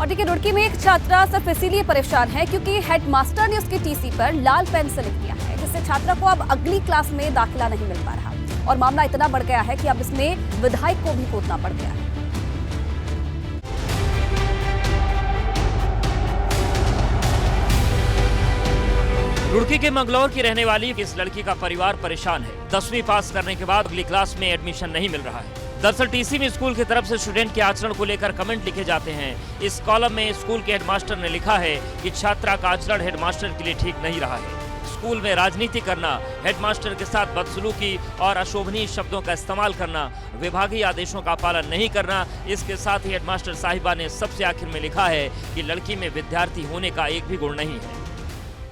और देखिए रुड़की में एक छात्रा सिर्फ इसीलिए परेशान है क्योंकि हेडमास्टर ने उसकी टीसी पर लाल पेन से लिख दिया है, जिससे छात्रा को अब अगली क्लास में दाखिला नहीं मिल पा रहा और मामला इतना बढ़ गया है कि अब इसमें विधायक को भी कूदना पड़ गया है। रुड़की के मंगलौर की रहने वाली इस लड़की का परिवार परेशान है। 10वीं पास करने के बाद अगली क्लास में एडमिशन नहीं मिल रहा है। दरअसल टीसी में स्कूल की तरफ से स्टूडेंट के आचरण को लेकर कमेंट लिखे जाते हैं। इस कॉलम में स्कूल के हेडमास्टर ने लिखा है कि छात्रा का आचरण हेडमास्टर के लिए ठीक नहीं रहा है। स्कूल में राजनीति करना, हेडमास्टर के साथ बदसलूकी और अशोभनीय शब्दों का इस्तेमाल करना, विभागीय आदेशों का पालन नहीं करना। इसके साथ ही हेडमास्टर साहिबा ने सबसे आखिर में लिखा है कि लड़की में विद्यार्थी होने का एक भी गुण नहीं है।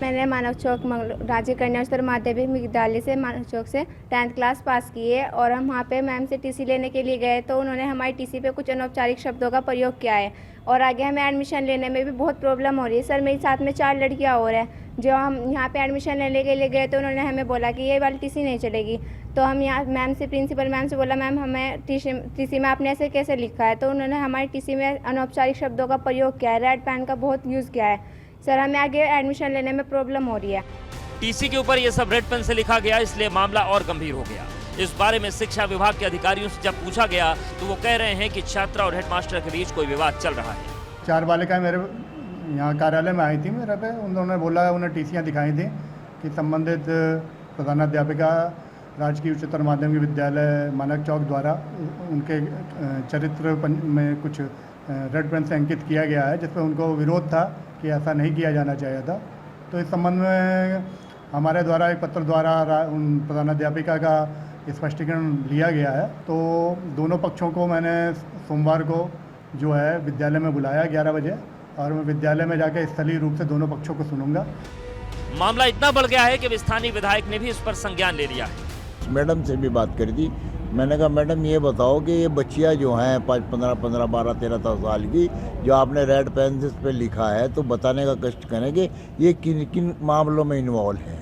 मैंने मानव चौक राज्य कन्या उच्चतर माध्यमिक विद्यालय से मानव चौक से 10th क्लास पास की है और हम वहाँ पे मैम से टीसी लेने के लिए गए तो उन्होंने हमारी टीसी पे कुछ अनौपचारिक शब्दों का प्रयोग किया है और आगे हमें एडमिशन लेने में भी बहुत प्रॉब्लम हो रही है। सर, मेरे साथ में 4 लड़कियाँ और हैं। जो हम यहाँ पे एडमिशन लेने के लिए गए तो उन्होंने हमें बोला कि ये वाली टीसी नहीं चलेगी। तो हम यहाँ मैम से, प्रिंसिपल मैम से बोला, मैम हमें टीसी में आपने ऐसे कैसे लिखा है? तो उन्होंने हमारी टीसी में अनौपचारिक शब्दों का प्रयोग किया है, रेड पेन का बहुत यूज़ किया है। सर, हमें आगे एडमिशन लेने में प्रॉब्लम हो रही है। टीसी के ऊपर ये सब रेड पेन से लिखा गया, इसलिए मामला और गंभीर हो गया। इस बारे में शिक्षा विभाग के अधिकारियों से जब पूछा गया तो वो कह रहे हैं कि छात्रा और हेडमास्टर के बीच कोई विवाद चल रहा है। 4 बालिकाएं मेरे यहाँ कार्यालय में आई थी मेरे पे, उन्होंने बोला, उन्हें टीसियाँ दिखाई थी कि संबंधित प्रधानाध्यापिका राजकीय उच्चतर माध्यमिक विद्यालय मानक चौक द्वारा उनके चरित्र में कुछ रेड पेन से अंकित किया गया है, जिस पर उनको विरोध था कि ऐसा नहीं किया जाना चाहिए था। तो इस संबंध में हमारे द्वारा एक पत्र द्वारा उन प्रधानाध्यापिका का स्पष्टीकरण लिया गया है। तो दोनों पक्षों को मैंने सोमवार को जो है विद्यालय में बुलाया 11 बजे और मैं विद्यालय में जाकर स्थलीय रूप से दोनों पक्षों को सुनूंगा। मामला इतना बढ़ गया है कि स्थानीय विधायक ने भी इस पर संज्ञान ले लिया है। मैडम से भी बात करी थी। मैंने कहा, मैडम ये बताओ कि ये बच्चियाँ जो हैं 15, 12, 13 साल की, जो आपने रेड पेन से इस पर लिखा है, तो बताने का कष्ट करें कि ये किन किन मामलों में इन्वॉल्व है,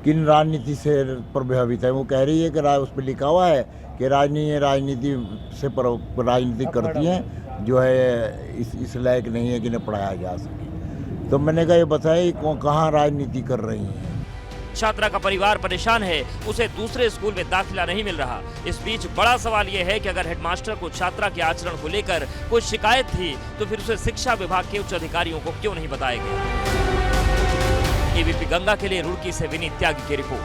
किन राजनीति से प्रभावित है। वो कह रही है कि उस पर लिखा हुआ है कि राजनीति से राजनीति करती हैं, जो है इस लायक नहीं है कि इन्हें पढ़ाया जा सके। तो मैंने कहा, ये बताइए कहाँ राजनीति कर रही हैं। छात्रा का परिवार परेशान है, उसे दूसरे स्कूल में दाखिला नहीं मिल रहा। इस बीच बड़ा सवाल यह है कि अगर हेडमास्टर को छात्रा के आचरण को लेकर कोई शिकायत थी तो फिर उसे शिक्षा विभाग के उच्च अधिकारियों को क्यों नहीं बताया गया। एबीपी गंगा के लिए रुड़की से विनीत त्यागी की रिपोर्ट।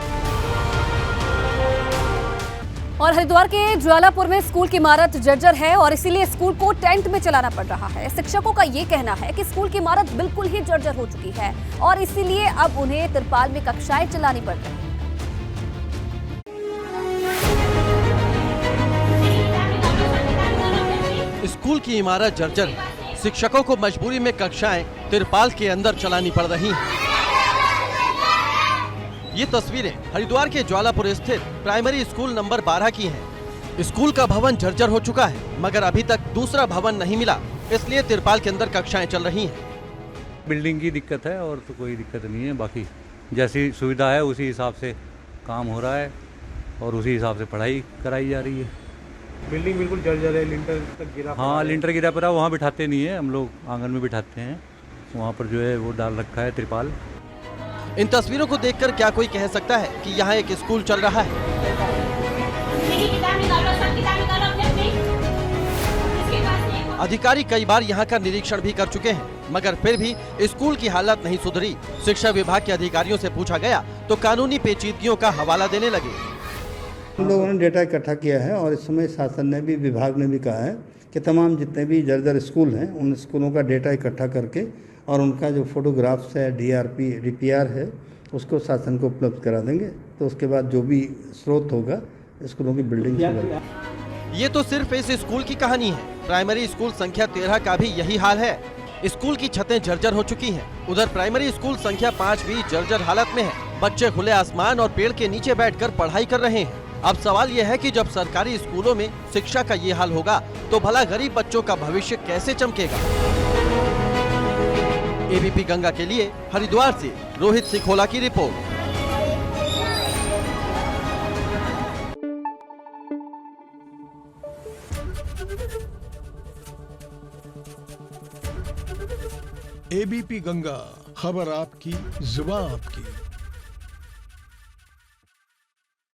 और हरिद्वार के ज्वालापुर में स्कूल की इमारत जर्जर है और इसीलिए स्कूल को टेंट में चलाना पड़ रहा है। शिक्षकों का ये कहना है कि स्कूल की इमारत बिल्कुल ही जर्जर हो चुकी है और इसीलिए अब उन्हें तिरपाल में कक्षाएं चलानी पड़ रही हैं। स्कूल की इमारत जर्जर है। शिक्षकों को मजबूरी में कक्षाएं तिरपाल के अंदर चलानी पड़ रही हैं। ये तस्वीरें हरिद्वार के ज्वालापुर स्थित प्राइमरी स्कूल नंबर 12 की हैं। स्कूल का भवन जर्जर हो चुका है, मगर अभी तक दूसरा भवन नहीं मिला, इसलिए तिरपाल के अंदर कक्षाएं चल रही हैं। बिल्डिंग की दिक्कत है और तो कोई दिक्कत नहीं है। बाकी जैसी सुविधा है उसी हिसाब से काम हो रहा है और उसी हिसाब से पढ़ाई कराई जा रही है। बिल्डिंग बिल्कुल जर्जर है, लिंटर तक गिरा। हाँ, लिंटर गिरा पड़ा, वहाँ बिठाते नहीं है, हम लोग आंगन में बिठाते हैं। वहाँ पर जो है वो डाल रखा है तिरपाल। इन तस्वीरों को देखकर क्या कोई कह सकता है कि यहाँ एक स्कूल चल रहा है? अधिकारी कई बार यहाँ का निरीक्षण भी कर चुके हैं, मगर फिर भी स्कूल की हालत नहीं सुधरी। शिक्षा विभाग के अधिकारियों से पूछा गया तो कानूनी पेचीदगियों का हवाला देने लगे। हम लोगों ने डेटा इकट्ठा किया है और इस समय शासन ने भी, विभाग ने भी कहा है कि तमाम जितने भी जर्जर स्कूल हैं उन स्कूलों का डेटा इकट्ठा करके और उनका जो फोटोग्राफ्स है, DPR है, उसको शासन को उपलब्ध करा देंगे। तो उसके बाद जो भी स्रोत होगा स्कूलों की बिल्डिंग से। ये तो सिर्फ इस स्कूल की कहानी है। प्राइमरी स्कूल संख्या 13 का भी यही हाल है। स्कूल की छतें जर्जर हो चुकी हैं। उधर प्राइमरी स्कूल संख्या 5 भी जर्जर हालत में है। बच्चे खुले आसमान और पेड़ के नीचे बैठकर पढ़ाई कर रहे हैं। अब सवाल यह है कि जब सरकारी स्कूलों में शिक्षा का ये हाल होगा तो भला गरीब बच्चों का भविष्य कैसे चमकेगा। एबीपी गंगा के लिए हरिद्वार से रोहित सिखोला की रिपोर्ट। एबीपी गंगा, खबर आपकी, जुबान आपकी।